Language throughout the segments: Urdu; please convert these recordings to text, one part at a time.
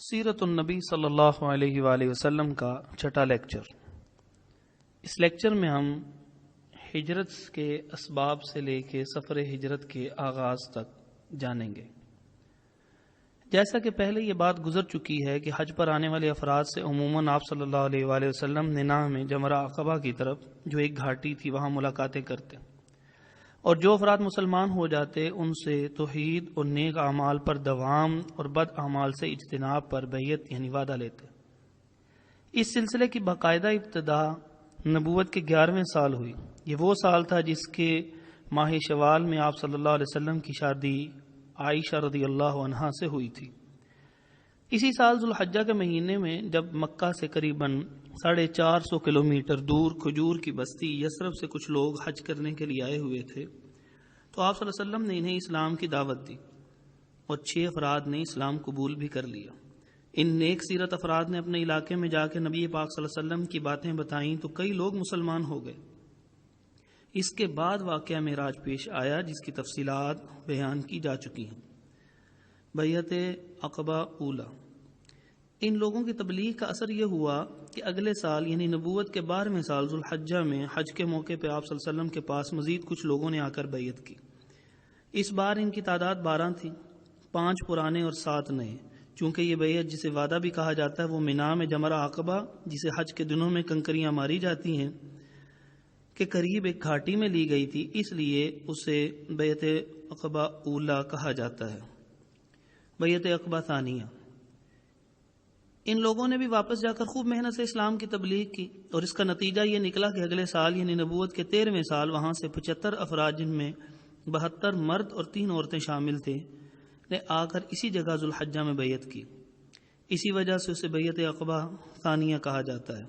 سیرت النبی صلی اللہ علیہ وآلہ وسلم کا چھٹا لیکچر۔ اس لیکچر میں ہم ہجرت کے اسباب سے لے کے سفر ہجرت کے آغاز تک جانیں گے۔ جیسا کہ پہلے یہ بات گزر چکی ہے کہ حج پر آنے والے افراد سے عموماً آپ صلی اللہ علیہ وآلہ وسلم نیناء میں جمرہ عقبہ کی طرف جو ایک گھاٹی تھی وہاں ملاقاتیں کرتے، اور جو افراد مسلمان ہو جاتے ان سے توحید اور نیک اعمال پر دوام اور بد اعمال سے اجتناب پر بیعت یعنی وعدہ لیتے۔ اس سلسلے کی باقاعدہ ابتدا نبوت کے 11ویں سال ہوئی۔ یہ وہ سال تھا جس کے ماہ شوال میں آپ صلی اللہ علیہ وسلم کی شادی عائشہ رضی اللہ عنہا سے ہوئی تھی۔ اسی سال ذو الحجہ کے مہینے میں جب مکہ سے قریباً 450 کلومیٹر دور کھجور کی بستی یثرب سے کچھ لوگ حج کرنے کے لیے آئے ہوئے تھے تو آپ صلی اللہ علیہ وسلم نے انہیں اسلام کی دعوت دی اور 6 افراد نے اسلام قبول بھی کر لیا۔ ان نیک سیرت افراد نے اپنے علاقے میں جا کے نبی پاک صلی اللہ علیہ وسلم کی باتیں بتائیں تو کئی لوگ مسلمان ہو گئے۔ اس کے بعد واقعہ معراج پیش آیا جس کی تفصیلات بیان کی جا چکی ہیں۔ بیعت عقبہ اولی، ان لوگوں کی تبلیغ کا اثر یہ ہوا کہ اگلے سال یعنی نبوت کے 12ویں سال ذو الحجہ میں حج کے موقع پہ آپ صلی اللہ علیہ وسلم کے پاس مزید کچھ لوگوں نے آ کر بیعت کی۔ اس بار ان کی تعداد 12 تھی، 5 پرانے اور 7 نئے۔ چونکہ یہ بیعت جسے وعدہ بھی کہا جاتا ہے وہ مینا میں جمرہ عقبہ جسے حج کے دنوں میں کنکریاں ماری جاتی ہیں کہ قریب ایک گھاٹی میں لی گئی تھی، اس لیے اسے بیعت عقبہ اولی کہا جاتا ہے۔ بیعت عقبہ ثانیہ، ان لوگوں نے بھی واپس جا کر خوب محنت سے اسلام کی تبلیغ کی اور اس کا نتیجہ یہ نکلا کہ اگلے سال یعنی نبوت کے 13ویں سال وہاں سے 75 افراد جن میں 72 مرد اور 3 عورتیں شامل تھے نے آ کر اسی جگہ ذو الحجہ میں بیعت کی۔ اسی وجہ سے اسے بیعت عقبہ ثانیہ کہا جاتا ہے۔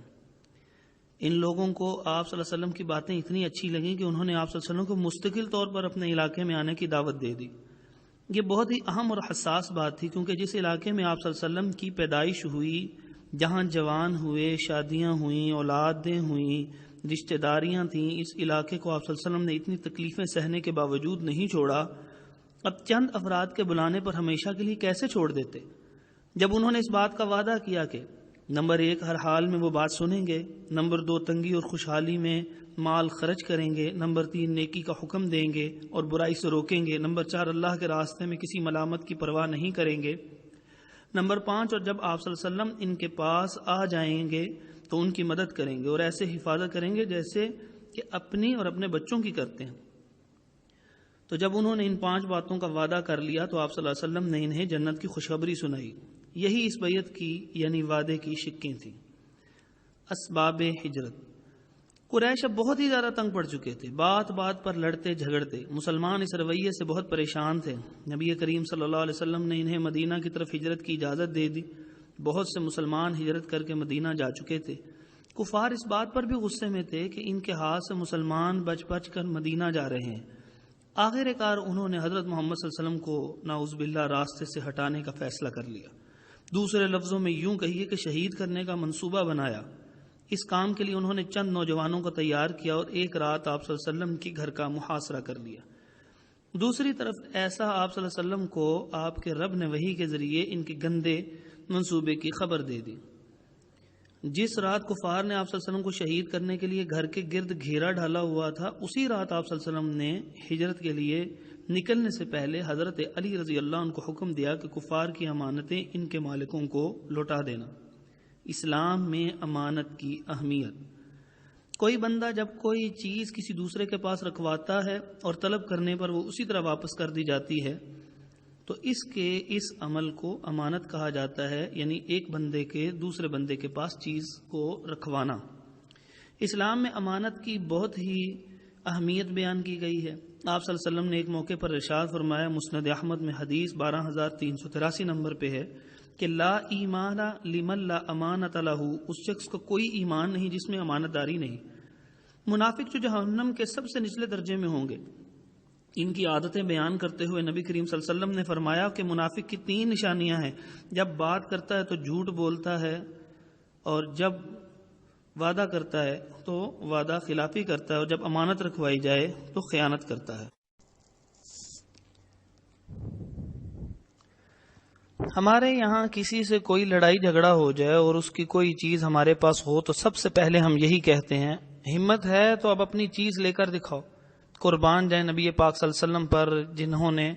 ان لوگوں کو آپ صلی اللہ علیہ وسلم کی باتیں اتنی اچھی لگیں کہ انہوں نے آپ صلی اللہ علیہ وسلم کو مستقل طور پر اپنے علاقے میں آنے کی دعوت دے دی۔ یہ بہت ہی اہم اور حساس بات تھی کیونکہ جس علاقے میں آپ صلی اللہ علیہ وسلم کی پیدائش ہوئی، جہاں جوان ہوئے، شادیاں ہوئیں، اولادیں ہوئیں، رشتہ داریاں تھیں، اس علاقے کو آپ صلی اللہ علیہ وسلم نے اتنی تکلیفیں سہنے کے باوجود نہیں چھوڑا۔ اب چند افراد کے بلانے پر ہمیشہ کے لیے کیسے چھوڑ دیتے؟ جب انہوں نے اس بات کا وعدہ کیا کہ نمبر 1 ہر حال میں وہ بات سنیں گے، نمبر 2 تنگی اور خوشحالی میں مال خرچ کریں گے، نمبر 3 نیکی کا حکم دیں گے اور برائی سے روکیں گے، نمبر 4 اللہ کے راستے میں کسی ملامت کی پرواہ نہیں کریں گے، نمبر 5 اور جب آپ صلی اللہ علیہ وسلم ان کے پاس آ جائیں گے تو ان کی مدد کریں گے اور ایسے حفاظت کریں گے جیسے کہ اپنی اور اپنے بچوں کی کرتے ہیں۔ تو جب انہوں نے ان 5 باتوں کا وعدہ کر لیا تو آپ صلی اللہ علیہ وسلم نے انہیں جنت کی خوشخبری سنائی۔ یہی اس بیعت کی یعنی وعدے کی شقیں تھیں۔ اسباب ہجرت، قریش اب بہت ہی زیادہ تنگ پڑ چکے تھے، بات بات پر لڑتے جھگڑتے، مسلمان اس رویے سے بہت پریشان تھے۔ نبی کریم صلی اللہ علیہ وسلم نے انہیں مدینہ کی طرف ہجرت کی اجازت دے دی۔ بہت سے مسلمان ہجرت کر کے مدینہ جا چکے تھے۔ کفار اس بات پر بھی غصے میں تھے کہ ان کے ہاتھ سے مسلمان بچ بچ کر مدینہ جا رہے ہیں۔ آخر کار انہوں نے حضرت محمد صلی اللہ علیہ وسلم کو نعوذ باللہ راستے سے ہٹانے کا فیصلہ کر لیا۔ دوسرے لفظوں میں یوں کہیے کہ شہید کرنے کا منصوبہ بنایا۔ اس کام کے لیے انہوں نے چند نوجوانوں کو تیار کیا اور ایک رات آپ صلی اللہ علیہ وسلم کی گھر کا محاصرہ کر لیا۔ دوسری طرف ایسا آپ صلی اللہ علیہ وسلم کو آپ کے رب نے وحی کے ذریعے ان کے گندے منصوبے کی خبر دے دی۔ جس رات کفار نے آپ صلی اللہ علیہ وسلم کو شہید کرنے کے لیے گھر کے گرد گھیرا ڈالا ہوا تھا، اسی رات آپ صلی اللہ علیہ وسلم نے ہجرت کے لیے نکلنے سے پہلے حضرت علی رضی اللہ عنہ کو حکم دیا کہ کفار کی امانتیں ان کے مالکوں کو لوٹا دینا۔ اسلام میں امانت کی اہمیت، کوئی بندہ جب کوئی چیز کسی دوسرے کے پاس رکھواتا ہے اور طلب کرنے پر وہ اسی طرح واپس کر دی جاتی ہے تو اس عمل کو امانت کہا جاتا ہے، یعنی ایک بندے کے دوسرے بندے کے پاس چیز کو رکھوانا۔ اسلام میں امانت کی بہت ہی اہمیت بیان کی گئی ہے۔ آپ صلی اللہ علیہ وسلم نے ایک موقع پر ارشاد فرمایا، مسند احمد میں حدیث 12383 نمبر پہ ہے کہ لا ایمان لمن لا امانت لہ، اس شخص کو کوئی ایمان نہیں جس میں امانت داری نہیں۔ منافق جو جہنم کے سب سے نچلے درجے میں ہوں گے، ان کی عادتیں بیان کرتے ہوئے نبی کریم صلی اللہ علیہ وسلم نے فرمایا کہ منافق کی 3 نشانیاں ہیں۔ جب بات کرتا ہے تو جھوٹ بولتا ہے، اور جب وعدہ کرتا ہے تو وعدہ خلافی کرتا ہے، اور جب امانت رکھوائی جائے تو خیانت کرتا ہے۔ ہمارے یہاں کسی سے کوئی لڑائی جھگڑا ہو جائے اور اس کی کوئی چیز ہمارے پاس ہو تو سب سے پہلے ہم یہی کہتے ہیں ہمت ہے تو اب اپنی چیز لے کر دکھاؤ۔ قربان جائیں نبی پاک صلی اللہ علیہ وسلم پر، جنہوں نے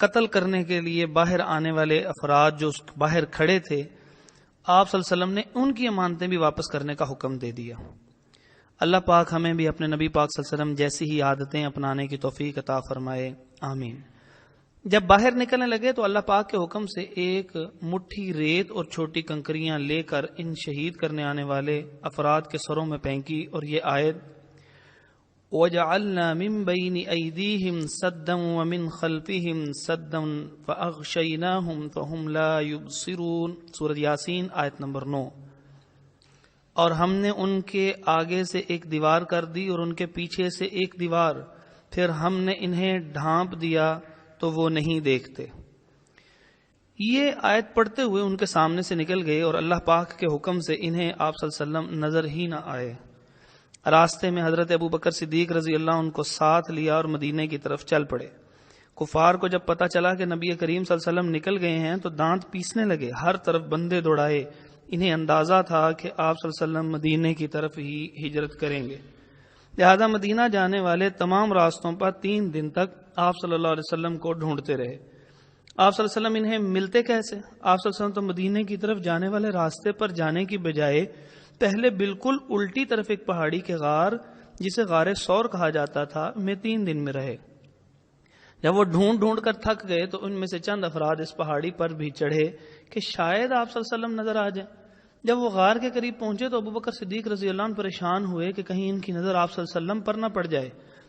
قتل کرنے کے لیے باہر آنے والے افراد جو باہر کھڑے تھے، آپ صلی اللہ علیہ وسلم نے ان کی امانتیں بھی واپس کرنے کا حکم دے دیا۔ اللہ پاک ہمیں بھی اپنے نبی پاک صلی اللہ علیہ وسلم جیسی ہی عادتیں اپنانے کی توفیق عطا فرمائے، آمین۔ جب باہر نکلنے لگے تو اللہ پاک کے حکم سے ایک مٹھی ریت اور چھوٹی کنکریاں لے کر ان شہید کرنے آنے والے افراد کے سروں میں پھینکی، اور یہ آیت وَجَعَلْنَا مِن بَيْنِ أَيْدِيهِمْ سَدًّا وَمِن خَلْفِهِمْ سَدًّا فَأَغْشَيْنَاهُمْ فَهُمْ لَا يُبْصِرُونَ، سورۃ یاسین آیت نمبر 9۔ اور ہم نے ان کے آگے سے ایک دیوار کر دی اور ان کے پیچھے سے ایک دیوار، پھر ہم نے انہیں ڈھانپ دیا تو وہ نہیں دیکھتے۔ یہ آیت پڑھتے ہوئے ان کے سامنے سے نکل گئے اور اللہ پاک کے حکم سے انہیں آپ صلی اللہ علیہ وسلم نظر ہی نہ آئے۔ راستے میں حضرت ابو بکر صدیق رضی اللہ عنہ کو ساتھ لیا اور مدینے کی طرف چل پڑے۔ کفار کو جب پتہ چلا کہ نبی کریم صلی اللہ علیہ وسلم نکل گئے ہیں تو دانت پیسنے لگے، ہر طرف بندے دوڑائے۔ انہیں اندازہ تھا کہ آپ صلی اللہ علیہ وسلم مدینے کی طرف ہی ہجرت کریں گے، لہذا مدینہ جانے والے تمام راستوں پر 3 دن تک آپ صلی اللہ علیہ وسلم کو ڈھونڈتے رہے۔ آپ صلی اللہ علیہ وسلم انہیں ملتے کیسے؟ آپ صلی اللہ علیہ وسلم تو مدینے کی طرف جانے والے راستے پر جانے کی بجائے پہلے بالکل الٹی طرف ایک پہاڑی کے غار جسے غار ثور کہا جاتا تھا میں 3 دن میں رہے۔ جب وہ ڈھونڈ کر تھک گئے تو ان میں سے چند افراد اس پہاڑی پر بھی چڑھے کہ شاید آپ صلی اللہ علیہ وسلم نظر آ جائیں۔ جب وہ غار کے قریب پہنچے تو ابو بکر صدیق رضی اللہ عنہ پریشان ہوئے کہ کہیں ان کی نظر آپ صلی اللہ علیہ وسلم پر نہ پڑ جائے،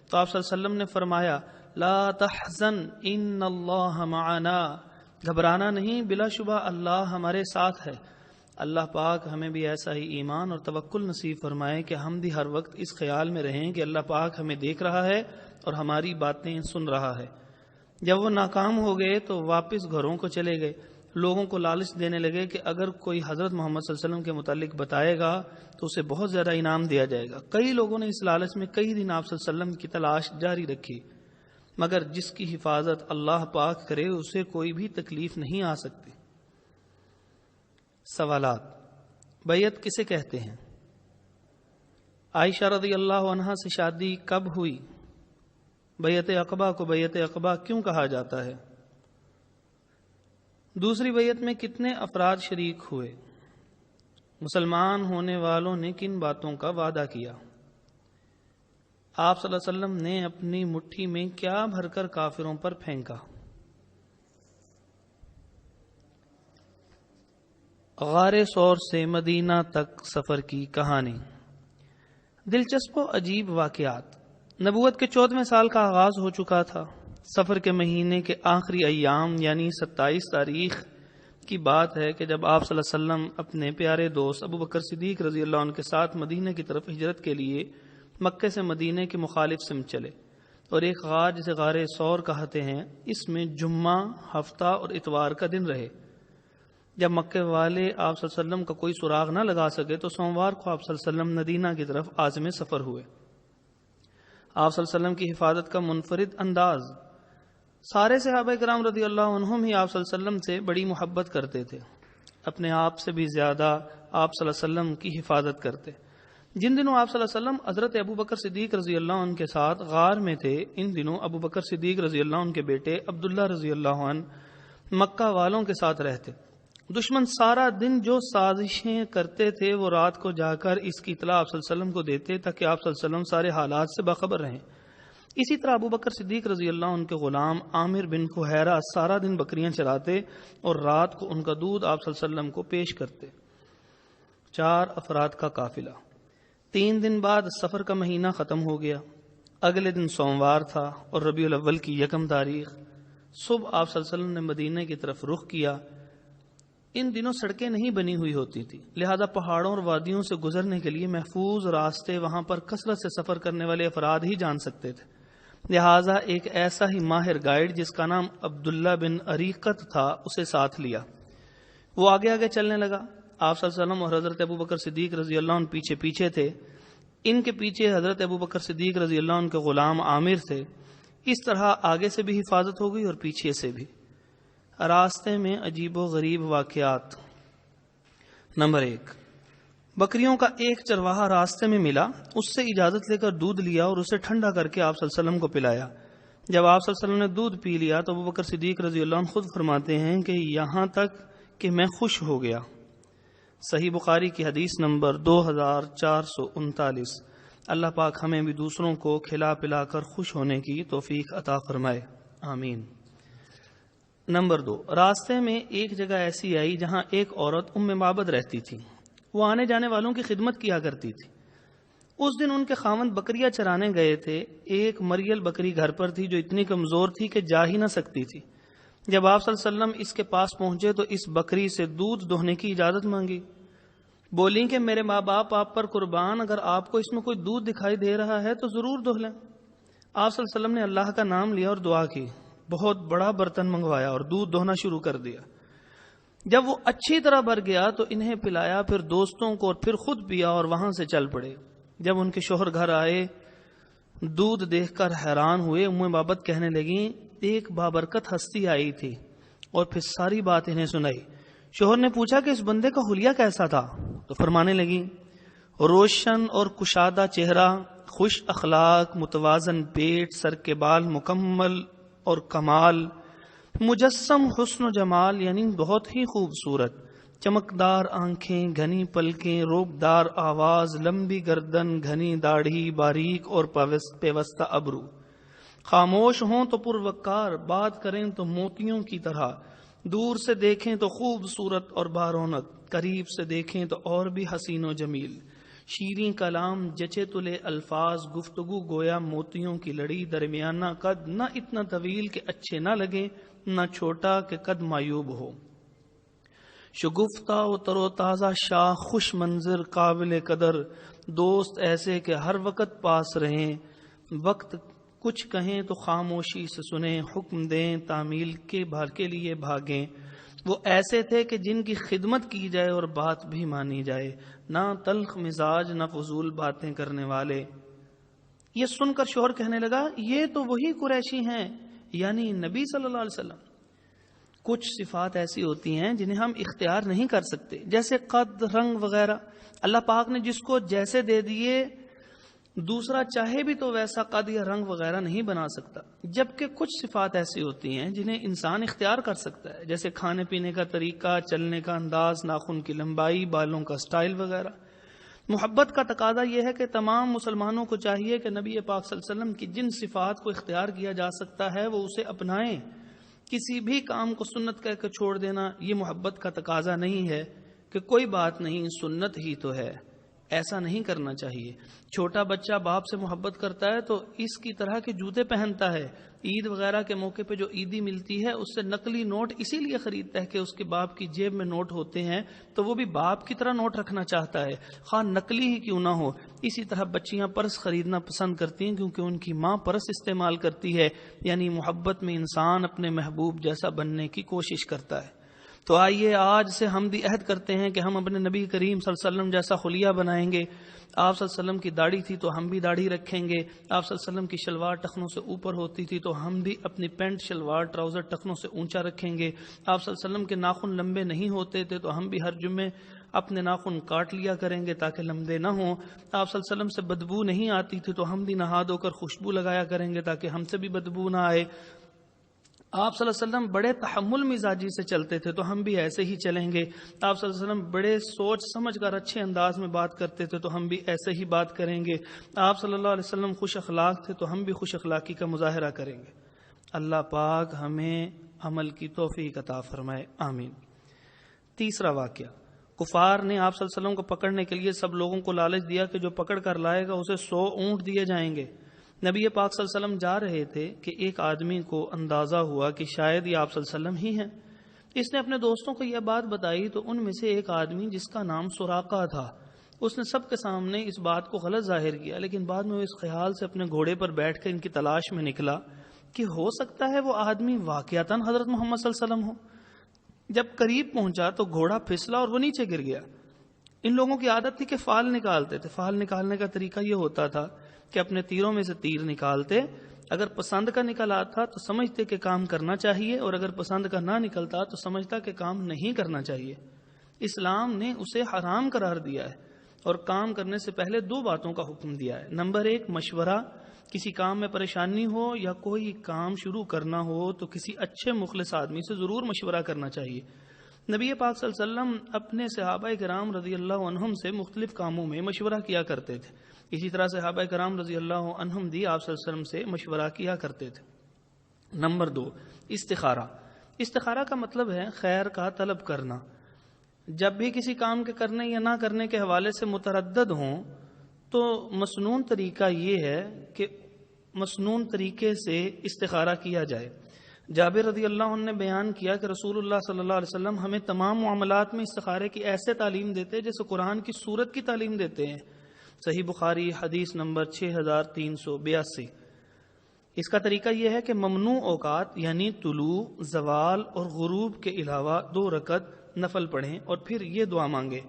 تو آپ صلی اللہ علیہ وسلم نے فرمایا لا تحزن ان اللہ معنا، گھبرانا نہیں، بلا شبہ اللہ ہمارے ساتھ ہے۔ اللہ پاک ہمیں بھی ایسا ہی ایمان اور توکل نصیب فرمائے کہ ہم بھی ہر وقت اس خیال میں رہیں کہ اللہ پاک ہمیں دیکھ رہا ہے اور ہماری باتیں سن رہا ہے۔ جب وہ ناکام ہو گئے تو واپس گھروں کو چلے گئے، لوگوں کو لالچ دینے لگے کہ اگر کوئی حضرت محمد صلی اللہ علیہ وسلم کے متعلق بتائے گا تو اسے بہت زیادہ انعام دیا جائے گا۔ کئی لوگوں نے اس لالچ میں کئی دن آپ صلی اللہ علیہ وسلم کی تلاش جاری رکھی، مگر جس کی حفاظت اللہ پاک کرے اسے کوئی بھی تکلیف نہیں آ سکتی۔ سوالات: بیعت کسے کہتے ہیں؟ عائشہ رضی اللہ عنہا سے شادی کب ہوئی؟ بیعت عقبہ کو بیعت عقبہ کیوں کہا جاتا ہے؟ دوسری بیعت میں کتنے افراد شریک ہوئے؟ مسلمان ہونے والوں نے کن باتوں کا وعدہ کیا؟ آپ صلی اللہ علیہ وسلم نے اپنی مٹھی میں کیا بھر کر کافروں پر پھینکا؟ غار ثور سے مدینہ تک سفر کی کہانی۔ دلچسپ و عجیب واقعات۔ نبوت کے 14ویں سال کا آغاز ہو چکا تھا۔ سفر کے مہینے کے آخری ایام یعنی 27 تاریخ کی بات ہے کہ جب آپ صلی اللہ علیہ وسلم اپنے پیارے دوست ابو بکر صدیق رضی اللہ عنہ کے ساتھ مدینہ کی طرف ہجرت کے لیے مکے سے مدینہ کے مخالف سمت چلے، اور ایک غار جسے غار ثور کہتے ہیں اس میں جمعہ، ہفتہ اور اتوار کا دن رہے۔ جب مکے والے آپ صلی اللہ علیہ وسلم کا کوئی سراغ نہ لگا سکے تو سوموار کو آپ صلی اللہ علیہ وسلم مدینہ کی طرف عازم سفر ہوئے۔ آپ صلی اللہ علیہ وسلم کی حفاظت کا منفرد انداز۔ سارے صحابہ کرام رضی اللہ عنہم ہی آپ صلی اللہ علیہ وسلم سے بڑی محبت کرتے تھے، اپنے آپ سے بھی زیادہ آپ صلی اللہ علیہ وسلم کی حفاظت کرتے۔ جن دنوں آپ صلی اللہ علیہ وسلم حضرت ابو بکر صدیق رضی اللہ عنہ کے ساتھ غار میں تھے، ان دنوں ابو بکر صدیق رضی اللہ عنہ کے بیٹے عبداللہ رضی اللہ عنہ مکہ والوں کے ساتھ رہتے۔ دشمن سارا دن جو سازشیں کرتے تھے وہ رات کو جا کر اس کی اطلاع آپ صلی اللہ علیہ وسلم کو دیتے تاکہ آپ صلی اللہ علیہ وسلم سارے حالات سے باخبر رہیں۔ اسی طرح ابو بکر صدیق رضی اللہ عنہ کے غلام عامر بن فہیرہ سارا دن بکریاں چراتے اور رات کو ان کا دودھ آپ صلی اللہ علیہ وسلم کو پیش کرتے۔ 4 افراد کا قافلہ۔ 3 دن بعد سفر کا مہینہ ختم ہو گیا۔ اگلے دن سوموار تھا اور ربیع الاول کی 1 تاریخ۔ صبح آپ صلی اللہ علیہ وسلم نے مدینہ کی طرف رخ کیا۔ ان دنوں سڑکیں نہیں بنی ہوئی ہوتی تھی، لہذا پہاڑوں اور وادیوں سے گزرنے کے لیے محفوظ راستے وہاں پر کثرت سے سفر کرنے والے افراد ہی جان سکتے تھے، لہذا ایک ایسا ہی ماہر گائیڈ جس کا نام عبداللہ بن اریقت تھا اسے ساتھ لیا۔ وہ آگے آگے چلنے لگا۔ آپ صلی اللہ علیہ وسلم اور حضرت ابو بکر صدیق رضی اللہ عنہ پیچھے پیچھے تھے۔ ان کے پیچھے حضرت ابو بکر صدیق رضی اللہ عنہ کے غلام عامر تھے۔ اس طرح آگے سے بھی حفاظت ہو گئی اور پیچھے سے بھی۔ راستے میں عجیب و غریب واقعات۔ نمبر 1، بکریوں کا ایک چرواہا راستے میں ملا، اس سے اجازت لے کر دودھ لیا اور اسے ٹھنڈا کر کے آپ صلی اللہ علیہ وسلم کو پلایا۔ جب آپ صلی اللہ علیہ وسلم نے دودھ پی لیا تو ابوبکر صدیق رضی اللہ عنہ خود فرماتے ہیں کہ یہاں تک کہ میں خوش ہو گیا۔ صحیح بخاری کی حدیث نمبر 2439۔ اللہ پاک ہمیں بھی دوسروں کو کھلا پلا کر خوش ہونے کی توفیق عطا فرمائے، آمین۔ نمبر 2، راستے میں ایک جگہ ایسی آئی جہاں ایک عورت ام معبد رہتی تھی۔ وہ آنے جانے والوں کی خدمت کیا کرتی تھی۔ اس دن ان کے خاوند بکریاں چرانے گئے تھے۔ ایک مریل بکری گھر پر تھی جو اتنی کمزور تھی کہ جا ہی نہ سکتی تھی۔ جب آپ صلی اللہ علیہ وسلم اس کے پاس پہنچے تو اس بکری سے دودھ دوہنے کی اجازت مانگی۔ بولیں کہ میرے ماں باپ آپ پر قربان، اگر آپ کو اس میں کوئی دودھ دکھائی دے رہا ہے تو ضرور دوہ لیں۔ آپ صلی اللہ علیہ وسلم نے اللہ کا نام لیا اور دعا کی، بہت بڑا برتن منگوایا اور دودھ دوہنا شروع کر دیا۔ جب وہ اچھی طرح بھر گیا تو انہیں پلایا، پھر دوستوں کو اور پھر خود پیا اور وہاں سے چل پڑے۔ جب ان کے شوہر گھر آئے، دودھ دیکھ کر حیران ہوئے۔ ام معبد کہنے لگیں ایک بابرکت ہستی آئی تھی، اور پھر ساری بات انہیں سنائی۔ شوہر نے پوچھا کہ اس بندے کا حلیہ کیسا تھا؟ تو فرمانے لگیں روشن اور کشادہ چہرہ، خوش اخلاق، متوازن پیٹ، سر کے بال مکمل اور کمال، مجسم حسن و جمال، یعنی بہت ہی خوبصورت، چمکدار آنکھیں، گھنی پلکیں، روبدار آواز، لمبی گردن، گھنی داڑھی، باریک اور پیوستہ ابرو، خاموش ہوں تو پروقار، بات کریں تو موتیوں کی طرح، دور سے دیکھیں تو خوبصورت اور بارونق، قریب سے دیکھیں تو اور بھی حسین و جمیل، شیریں کلام، جچے تلے الفاظ، گفتگو گویا موتیوں کی لڑی، درمیانہ قد، نہ اتنا طویل کہ اچھے نہ لگے، نہ چھوٹا کہ قد معیوب ہو، شگفتہ و تر و تازہ شاخ، خوش منظر، قابل قدر، دوست ایسے کہ ہر وقت پاس رہیں، وقت کچھ کہیں تو خاموشی سے سنیں، حکم دیں تعمیل کے لیے بھاگیں۔ وہ ایسے تھے کہ جن کی خدمت کی جائے اور بات بھی مانی جائے، نہ تلخ مزاج، نہ فضول باتیں کرنے والے۔ یہ سن کر شوہر کہنے لگا یہ تو وہی قریشی ہیں، یعنی نبی صلی اللہ علیہ وسلم۔ کچھ صفات ایسی ہوتی ہیں جنہیں ہم اختیار نہیں کر سکتے، جیسے قد، رنگ وغیرہ۔ اللہ پاک نے جس کو جیسے دے دیے، دوسرا چاہے بھی تو ویسا قد یا رنگ وغیرہ نہیں بنا سکتا۔ جبکہ کچھ صفات ایسی ہوتی ہیں جنہیں انسان اختیار کر سکتا ہے، جیسے کھانے پینے کا طریقہ، چلنے کا انداز، ناخن کی لمبائی، بالوں کا سٹائل وغیرہ۔ محبت کا تقاضا یہ ہے کہ تمام مسلمانوں کو چاہیے کہ نبی پاک صلی اللہ علیہ وسلم کی جن صفات کو اختیار کیا جا سکتا ہے وہ اسے اپنائیں۔ کسی بھی کام کو سنت کہہ کے چھوڑ دینا یہ محبت کا تقاضا نہیں ہے کہ کوئی بات نہیں، سنت ہی تو ہے، ایسا نہیں کرنا چاہیے۔ چھوٹا بچہ باپ سے محبت کرتا ہے تو اس کی طرح کے جوتے پہنتا ہے، عید وغیرہ کے موقع پہ جو عیدی ملتی ہے اس سے نقلی نوٹ اسی لیے خریدتا ہے کہ اس کے باپ کی جیب میں نوٹ ہوتے ہیں تو وہ بھی باپ کی طرح نوٹ رکھنا چاہتا ہے، خواہ نقلی ہی کیوں نہ ہو۔ اسی طرح بچیاں پرس خریدنا پسند کرتی ہیں کیونکہ ان کی ماں پرس استعمال کرتی ہے، یعنی محبت میں انسان اپنے محبوب جیسا بننے کی کوشش کرتا ہے۔ تو آئیے آج سے ہم بھی عہد کرتے ہیں کہ ہم اپنے نبی کریم صلی اللہ علیہ وسلم جیسا خلیہ بنائیں گے۔ آپ صلی اللہ علیہ وسلم کی داڑھی تھی تو ہم بھی داڑھی رکھیں گے، آپ صلی اللہ علیہ وسلم کی شلوار ٹخنوں سے اوپر ہوتی تھی تو ہم بھی اپنی پینٹ شلوار ٹراؤزر ٹخنوں سے اونچا رکھیں گے۔ آپ صلی اللہ علیہ وسلم کے ناخن لمبے نہیں ہوتے تھے تو ہم بھی ہر جمعے اپنے ناخن کاٹ لیا کریں گے تاکہ لمبے نہ ہوں۔ آپ صلی اللہ علیہ وسلم سے بدبو نہیں آتی تھی تو ہم بھی نہا دھو کر خوشبو لگایا کریں گے تاکہ ہم سے بھی بدبو نہ آئے۔ آپ صلی اللہ علیہ وسلم بڑے تحمل مزاجی سے چلتے تھے تو ہم بھی ایسے ہی چلیں گے۔ آپ صلی اللہ علیہ وسلم بڑے سوچ سمجھ کر اچھے انداز میں بات کرتے تھے تو ہم بھی ایسے ہی بات کریں گے۔ آپ صلی اللہ علیہ وسلم خوش اخلاق تھے تو ہم بھی خوش اخلاقی کا مظاہرہ کریں گے۔ اللہ پاک ہمیں عمل کی توفیق عطا فرمائے، آمین۔ تیسرا واقعہ، کفار نے آپ صلی اللہ علیہ وسلم کو پکڑنے کے لیے سب لوگوں کو لالچ دیا کہ جو پکڑ کر لائے گا اسے 100 اونٹ دیے جائیں گے۔ نبی پاک صلی اللہ علیہ وسلم جا رہے تھے کہ ایک آدمی کو اندازہ ہوا کہ شاید یہ آپ صلی اللہ علیہ وسلم ہی ہیں۔ اس نے اپنے دوستوں کو یہ بات بتائی تو ان میں سے ایک آدمی جس کا نام سراقہ تھا، اس نے سب کے سامنے اس بات کو غلط ظاہر کیا، لیکن بعد میں وہ اس خیال سے اپنے گھوڑے پر بیٹھ کر ان کی تلاش میں نکلا کہ ہو سکتا ہے وہ آدمی واقعتاً حضرت محمد صلی اللہ علیہ وسلم ہو۔ جب قریب پہنچا تو گھوڑا پھسلا اور وہ نیچے گر گیا۔ ان لوگوں کی عادت تھی کہ فال نکالتے تھے۔ فال نکالنے کا طریقہ یہ ہوتا تھا کہ اپنے تیروں میں سے تیر نکالتے اگر پسند کا نکل آتا تو سمجھتے کہ کام کرنا چاہیے، اور اگر پسند کا نہ نکلتا تو سمجھتا کہ کام نہیں کرنا چاہیے۔ اسلام نے اسے حرام قرار دیا ہے اور کام کرنے سے پہلے 2 باتوں کا حکم دیا ہے۔ نمبر 1 مشورہ، کسی کام میں پریشانی ہو یا کوئی کام شروع کرنا ہو تو کسی اچھے مخلص آدمی سے ضرور مشورہ کرنا چاہیے۔ نبی پاک صلی اللہ علیہ وسلم اپنے صحابہ کرام رضی اللہ عنہم سے مختلف کاموں میں مشورہ کیا کرتے تھے، اسی طرح صحابہ کرام رضی اللہ عنہم بھی آپ صلی اللہ علیہ وسلم سے مشورہ کیا کرتے تھے۔ نمبر 2 استخارہ۔ استخارہ کا مطلب ہے خیر کا طلب کرنا۔ جب بھی کسی کام کے کرنے یا نہ کرنے کے حوالے سے متردد ہوں تو مسنون طریقہ یہ ہے کہ مسنون طریقے سے استخارہ کیا جائے۔ جابر رضی اللہ عنہ نے بیان کیا کہ رسول اللہ صلی اللہ علیہ وسلم ہمیں تمام معاملات میں استخارے کی ایسے تعلیم دیتے جیسے قرآن کی سورت کی تعلیم دیتے ہیں۔ صحیح بخاری حدیث نمبر 6382۔ اس کا طریقہ یہ ہے کہ ممنوع اوقات یعنی طلوع، زوال اور غروب کے علاوہ 2 رکعت نفل پڑھیں اور پھر یہ دعا مانگے: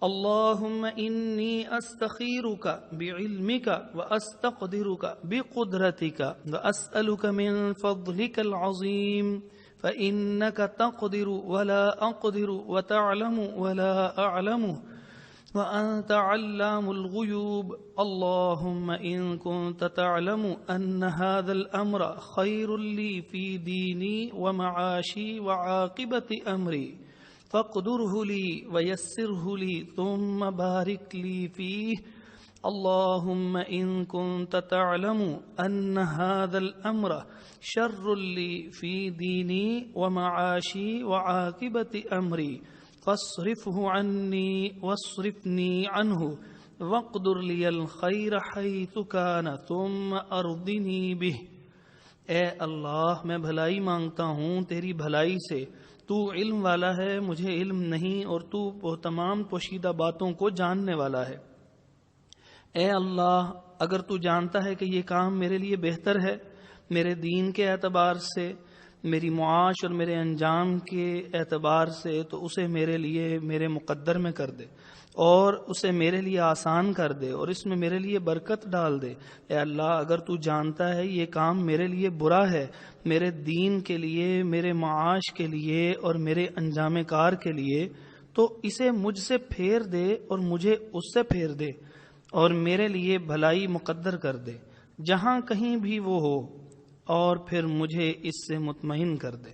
اللہم انی استخیرک بعلمک واستقدرک بقدرتک واسألک من فضلک العظیم فإنک تقدر ولا اقدر وتعلم ولا اعلم وأنت علام الغيوب اللهم إن كنت تعلم أن هذا الأمر خير لي في ديني ومعاشي وعاقبة أمري فاقدره لي ويسره لي ثم بارك لي فيه اللهم إن كنت تعلم أن هذا الأمر شر لي في ديني ومعاشي وعاقبة أمري فاصرفه عني واصرفني عنه واقدر لي الخير حيث كان ثم ارضني به۔ اے اللہ میں بھلائی مانگتا ہوں تیری بھلائی سے، تو علم والا ہے، مجھے علم نہیں، اور تو تمام پوشیدہ باتوں کو جاننے والا ہے۔ اے اللہ اگر تو جانتا ہے کہ یہ کام میرے لیے بہتر ہے میرے دین کے اعتبار سے، میری معاش اور میرے انجام کے اعتبار سے، تو اسے میرے لیے میرے مقدر میں کر دے اور اسے میرے لیے آسان کر دے اور اس میں میرے لیے برکت ڈال دے۔ اے اللہ اگر تو جانتا ہے یہ کام میرے لیے برا ہے، میرے دین کے لیے، میرے معاش کے لیے اور میرے انجام کار کے لیے، تو اسے مجھ سے پھیر دے اور مجھے اس سے پھیر دے اور میرے لیے بھلائی مقدر کر دے جہاں کہیں بھی وہ ہو، اور پھر مجھے اس سے مطمئن کر دے۔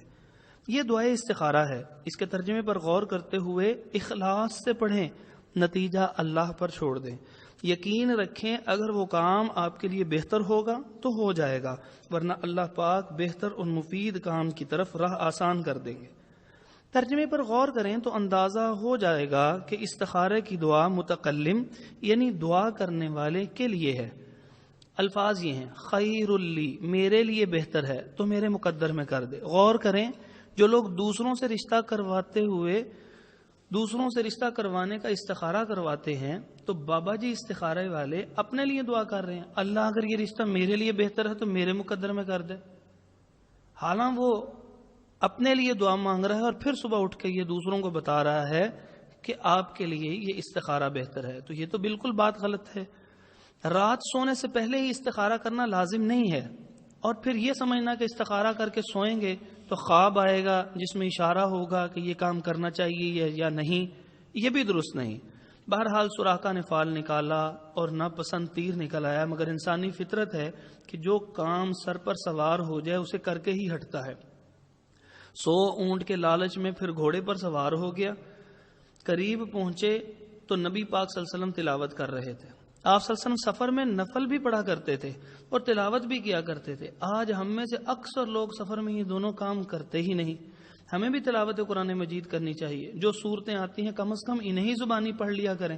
یہ دعائے استخارہ ہے۔ اس کے ترجمے پر غور کرتے ہوئے اخلاص سے پڑھیں، نتیجہ اللہ پر چھوڑ دیں۔ یقین رکھیں اگر وہ کام آپ کے لیے بہتر ہوگا تو ہو جائے گا، ورنہ اللہ پاک بہتر اور مفید کام کی طرف راہ آسان کر دیں گے۔ ترجمے پر غور کریں تو اندازہ ہو جائے گا کہ استخارے کی دعا متکلم یعنی دعا کرنے والے کے لیے ہے۔ الفاظ یہ ہیں: خیر لی، میرے لیے بہتر ہے تو میرے مقدر میں کر دے۔ غور کریں جو لوگ دوسروں سے رشتہ کروانے کا استخارہ کرواتے ہیں تو بابا جی استخارے والے اپنے لیے دعا کر رہے ہیں، اللہ اگر یہ رشتہ میرے لیے بہتر ہے تو میرے مقدر میں کر دے، حالانکہ وہ اپنے لیے دعا مانگ رہا ہے اور پھر صبح اٹھ کے یہ دوسروں کو بتا رہا ہے کہ آپ کے لیے یہ استخارہ بہتر ہے۔ تو یہ تو بالکل بات غلط ہے۔ رات سونے سے پہلے ہی استخارہ کرنا لازم نہیں ہے، اور پھر یہ سمجھنا کہ استخارہ کر کے سوئیں گے تو خواب آئے گا جس میں اشارہ ہوگا کہ یہ کام کرنا چاہیے یا نہیں، یہ بھی درست نہیں۔ بہرحال سوراخا نے فال نکالا اور ناپسند تیر نکل آیا، مگر انسانی فطرت ہے کہ جو کام سر پر سوار ہو جائے اسے کر کے ہی ہٹتا ہے۔ 100 اونٹ کے لالچ میں پھر گھوڑے پر سوار ہو گیا۔ قریب پہنچے تو نبی پاک صلی اللہ علیہ وسلم تلاوت کر رہے تھے۔ آپ صلی اللہ علیہ وسلم سفر میں نفل بھی پڑھا کرتے تھے اور تلاوت بھی کیا کرتے تھے۔ آج ہم میں سے اکثر لوگ سفر میں یہ دونوں کام کرتے ہی نہیں۔ ہمیں بھی تلاوت قرآن مجید کرنی چاہیے۔ جو صورتیں آتی ہیں کم از کم انہیں زبانی پڑھ لیا کریں۔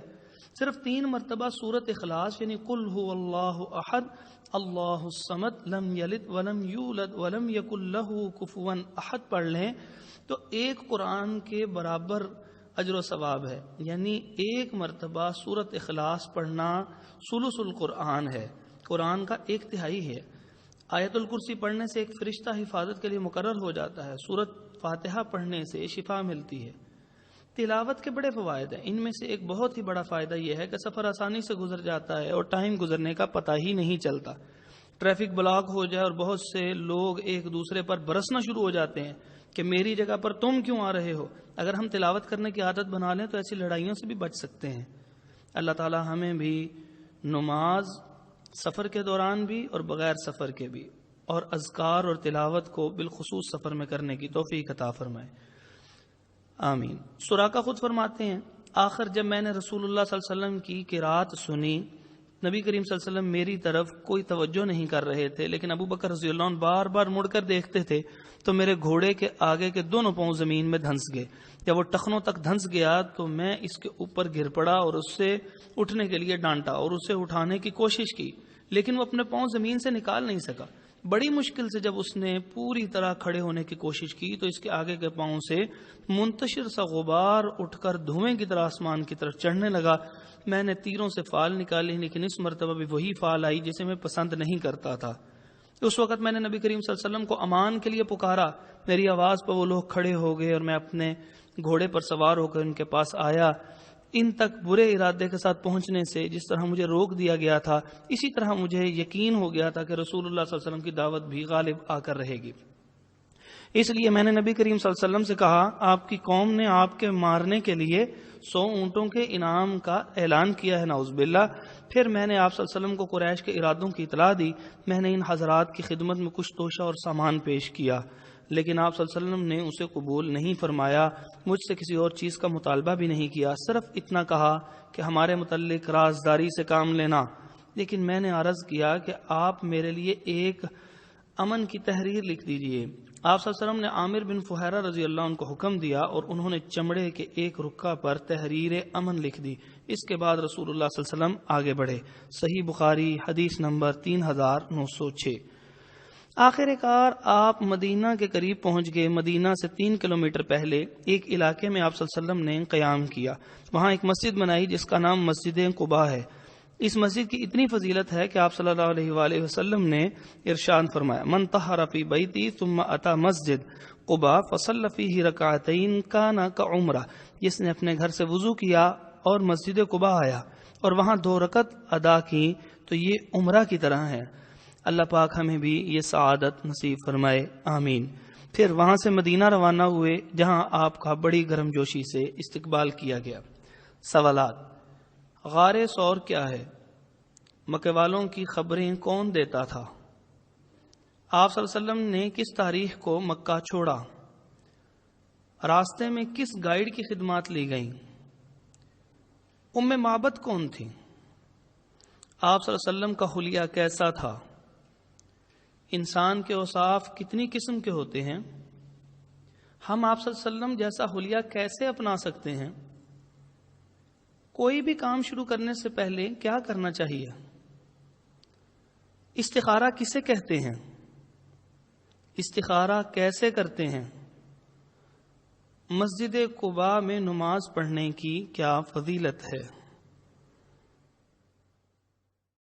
صرف 3 مرتبہ سورت اخلاص یعنی قل هو اللہ احد اللہ الصمد لم یلد ولم یولد ولم یکن لہ کفوا احد پڑھ لیں تو ایک قرآن کے برابر اجر و ثواب ہے۔ یعنی 1 مرتبہ سورت اخلاص پڑھنا ثلث القرآن ہے، قرآن کا 1/3 ہے۔ آیت الکرسی پڑھنے سے ایک فرشتہ حفاظت کے لیے مقرر ہو جاتا ہے۔ سورت فاتحہ پڑھنے سے شفا ملتی ہے۔ تلاوت کے بڑے فوائد ہیں، ان میں سے ایک بہت ہی بڑا فائدہ یہ ہے کہ سفر آسانی سے گزر جاتا ہے اور ٹائم گزرنے کا پتہ ہی نہیں چلتا۔ ٹریفک بلاک ہو جائے اور بہت سے لوگ ایک دوسرے پر برسنا شروع ہو جاتے ہیں کہ میری جگہ پر تم کیوں آ رہے ہو. اگر ہم تلاوت کرنے کی عادت بنا لیں تو ایسی لڑائیوں سے بھی بچ سکتے ہیں. اللہ تعالی ہمیں بھی نماز سفر کے دوران بھی اور بغیر سفر کے بھی اور اذکار اور تلاوت کو بالخصوص سفر میں کرنے کی توفیق عطا فرمائے. آمین. سراقہ خود فرماتے ہیں آخر جب میں نے رسول اللہ صلی اللہ علیہ وسلم کی قرات سنی، نبی کریم صلی اللہ علیہ وسلم میری طرف کوئی توجہ نہیں کر رہے تھے، لیکن ابو بکر رضی اللہ عنہ بار بار مڑ کر دیکھتے تھے تو میرے گھوڑے کے آگے کے دونوں پاؤں زمین میں دھنس گئے. جب وہ ٹخنوں تک دھنس گیا تو میں اس کے اوپر گر پڑا اور اس سے اٹھنے کے لیے ڈانٹا اور اسے اٹھانے کی کوشش کی، لیکن وہ اپنے پاؤں زمین سے نکال نہیں سکا. بڑی مشکل سے جب اس نے پوری طرح کھڑے ہونے کی کوشش کی تو اس کے آگے کے پاؤں سے منتشر سا غبار اٹھ کر دھوئیں کی طرح آسمان کی طرف چڑھنے لگا. میں نے تیروں سے فال نکالی، لیکن اس مرتبہ بھی وہی فال آئی جسے میں پسند نہیں کرتا تھا. اس وقت میں نے نبی کریم صلی اللہ علیہ وسلم کو امان کے لیے پکارا. میری آواز پر وہ لوگ کھڑے ہو گئے اور میں اپنے گھوڑے پر سوار ہو کر ان کے پاس آیا. ان تک برے ارادے کے ساتھ پہنچنے سے جس طرح مجھے روک دیا گیا تھا، اسی طرح مجھے یقین ہو گیا تھا کہ رسول اللہ صلی اللہ علیہ وسلم کی دعوت بھی غالب آ کر رہے گی. اس لیے میں نے نبی کریم صلی اللہ علیہ وسلم سے کہا آپ کی قوم نے آپ کے مارنے کے لیے 100 اونٹوں کے انعام کا اعلان کیا ہے، نعوذ باللہ. پھر میں نے آپ صلی اللہ علیہ وسلم کو قریش کے ارادوں کی اطلاع دی. میں نے ان حضرات کی خدمت میں کچھ توشہ اور سامان پیش کیا، لیکن آپ صلی اللہ علیہ وسلم نے اسے قبول نہیں فرمایا. مجھ سے کسی اور چیز کا مطالبہ بھی نہیں کیا، صرف اتنا کہا کہ ہمارے متعلق رازداری سے کام لینا. لیکن میں نے عرض کیا کہ آپ میرے لیے ایک امن کی تحریر لکھ دیجئے. آپ صلی اللہ علیہ وسلم نے عامر بن فہیرہ رضی اللہ عنہ کو حکم دیا اور انہوں نے چمڑے کے ایک رکھہ پر تحریر امن لکھ دی. اس کے بعد رسول اللہ صلی اللہ علیہ وسلم آگے بڑھے. صحیح بخاری حدیث نمبر 3906. آخر کار آپ مدینہ کے قریب پہنچ گئے. مدینہ سے 3 کلومیٹر پہلے ایک علاقے میں آپ صلی اللہ علیہ وسلم نے قیام کیا. وہاں ایک مسجد بنائی جس کا نام مسجد قباء ہے. اس مسجد کی اتنی فضیلت ہے کہ آپ صلی اللہ علیہ وآلہ وسلم نے ارشاد فرمایا من طہر فی بیتی ثم اتی مسجد قباء فصلی فیہ رکعتین کان کعمرہ. جس نے اپنے گھر سے وضو کیا اور مسجد قباء آیا اور وہاں 2 رکعت ادا کی تو یہ عمرہ کی طرح ہے. اللہ پاک ہمیں بھی یہ سعادت نصیب فرمائے. آمین. پھر وہاں سے مدینہ روانہ ہوئے جہاں آپ کا بڑی گرم جوشی سے استقبال کیا گیا. سوالات. غار ثور کیا ہے؟ مکہ والوں کی خبریں کون دیتا تھا؟ آپ صلی اللہ علیہ وسلم نے کس تاریخ کو مکہ چھوڑا؟ راستے میں کس گائیڈ کی خدمات لی گئیں؟ ام معبد کون تھی؟ آپ صلی اللہ علیہ وسلم کا حلیہ کیسا تھا؟ انسان کے اوصاف کتنی قسم کے ہوتے ہیں؟ ہم آپ صلی اللہ علیہ وسلم جیسا حلیہ کیسے اپنا سکتے ہیں؟ کوئی بھی کام شروع کرنے سے پہلے کیا کرنا چاہیے؟ استخارہ کسے کہتے ہیں؟ استخارہ کیسے کرتے ہیں؟ مسجد قباء میں نماز پڑھنے کی کیا فضیلت ہے؟